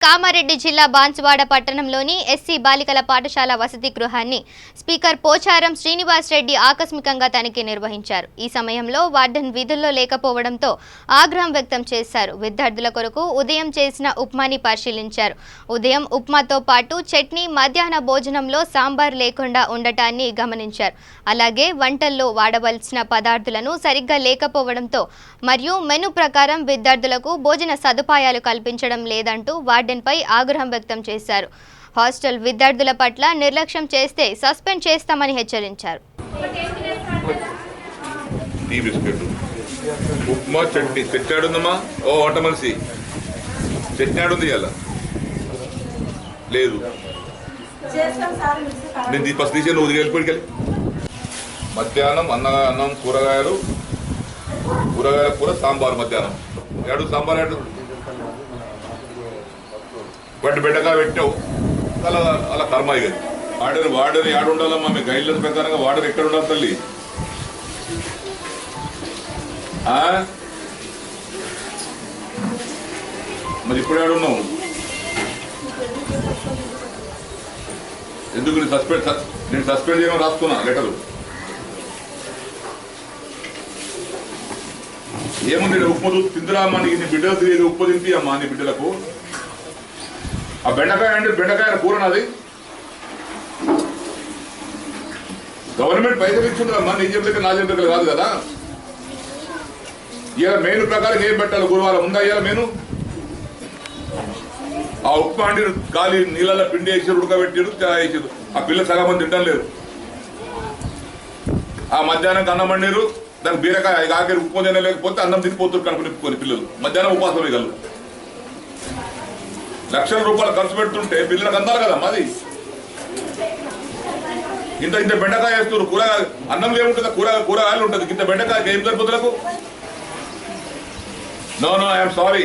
కామారెడ్డి జిల్లా బాన్సువాడ పట్టణంలోని ఎస్సీ బాలికల పాఠశాల వసతి గృహాన్ని స్పీకర్ పోచారం శ్రీనివాస్ రెడ్డి ఆకస్మికంగా తనిఖీ నిర్వహించారు. ఈ సమయంలో వార్డెన్ విధుల్లో లేకపోవడంతో ఆగ్రహం వ్యక్తం చేశారు. విద్యార్థుల కొరకు ఉదయం చేసిన ఉప్మాని పరిశీలించారు. ఉదయం ఉప్మాతో పాటు చట్నీ, మధ్యాహ్న భోజనంలో సాంబార్ లేకుండా ఉండటాన్ని గమనించారు. అలాగే వంటల్లో వాడవలసిన పదార్థాలను సరిగ్గా లేకపోవడంతో మరియు మెను ప్రకారం విద్యార్థులకు భోజన సదుపాయాలు కల్పించడం లేదంటూ వార్డెన్పై ఆగ్రహం వ్యక్తం చేశారు. హాస్టల్ విద్యార్థుల పట్ల నిర్లక్ష్యం చేస్తే సస్పెండ్ చేస్తామని హెచ్చరించారు. ఉప్మా చట్నీ పెట్టాడుందమ్మా. ఓ వంట మనిషి చట్నాడుంది అలా లేదు. నేను ఫస్ట్ తీసే నువ్వు వెళ్ళిపోయి మధ్యాహ్నం అన్నం కూరగాయల కూర సాంబార్. మధ్యాహ్నం ఏడు సాంబార్ ఏడు బట్టి బెండకాయ పెట్టావు అలా అలా కర్మ ఇక వాడని ఆడు ఉండాలమ్మా. మీ గైడ్లైన్స్ ప్రకారంగా వాడని ఎక్కడ ఉండాలి తల్లి? మరి ఇప్పుడు ఏడున్నావు? ఎందుకు నేను సస్పెండ్ చేయమని రాసుకున్నా లెటరు. ఏముంది ఉప్పు తిందురామ్మా, నీ బిడ్డలు తెలియదు. ఉప్పు తింపి అమ్మా నీ బిడ్డలకు. ఆ బెండకాయ అంటే బెండకాయ కూర నాది. గవర్నమెంట్ పైసలు ఇచ్చిందమ్మా. నీ చెప్పలేక నా చెప్పలేక కాదు కదా. ఇలా మెయిన్ ప్రకారం ఏం పెట్టాలి? గురువారం ఉందా ఇలా మెయిన్? ఆ ఉప్పు అండి గాలి నీళ్ళలో పిండి వేసారు, ఉడకబెట్టారు, వేసారు. ఆ పిల్లలు సగం మంది తింటాం లేదు. ఆ మధ్యాహ్నం అన్నం వండారు, దానికి బీరకాయ ఆఖరి ఉప్పు తినలేకపోతే అన్నం తినిపోతారు కనుక నింపుకొని పిల్లలు. మధ్యాహ్నం ఉపాసం వేయగలరు. లక్షల రూపాయలు ఖర్చు పెడుతుంటే పిల్లలకు అందాలి కదా మాది. ఇంత బెండకాయ వేస్తున్నారు. కూరగాయలు అన్నం ఏముంటుంది? కూరగాయలు ఉంటుంది. ఇంత బెండకాయ ఏం సరిపోతులకు? No I'm sorry.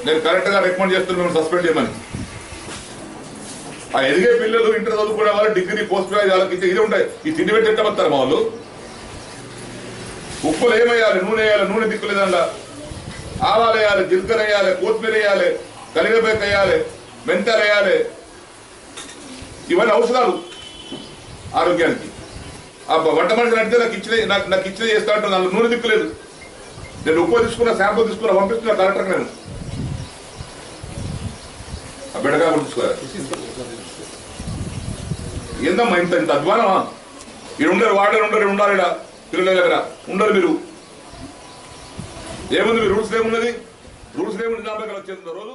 నేను కరెక్ట్గా రికమెండ్ చేస్తున్నాను మేము సస్పెండ్ చేయమని. ఆ ఎదిగే పిల్లలు ఇంటర్ చదువుకునే వాళ్ళు డిగ్రీ పోస్ట్ గ్రాడ్యుయేట్ వాళ్ళకి ఇది ఉంటాయి. ఈ తిండి పెట్టి ఎట్టబడతారు మా వాళ్ళు. ఉప్పులు ఏమేయాలి? నూనె వేయాలి. నూనె దిక్కులేదల్లా. ఆవాలు వేయాలి, జీలకర్ర వేయాలి, కొత్తిమీర వేయాలి, కలిగేపేక వేయాలి, మెంతాలు వేయాలి. ఇవన్నీ అవసరాలు ఆరోగ్యానికి. ఆ వంట మనిషి అంటే నాకు ఇచ్చిన చేస్తా అంటాను. అందులో నూనె దిక్కులేదు. నేను ఉప్పు తీసుకున్నా, శాంపుల్ తీసుకున్నా, పంపిస్తున్నా కలెక్టర్కి. నేను ఆ బెడగా కూడా తీసుకోవాలి. ఏందమ్మా ఇంత అధ్వానమా? ఇక్కడ ఉండరు, వాడరు, ఉండాలి. ఇక్కడ పిల్లల దగ్గర ఉండరు. మీరు ఏముంది? మీ రూల్స్ ఏమున్నది? రూల్స్ ఏముంది? నా దగ్గర వచ్చేది రోజు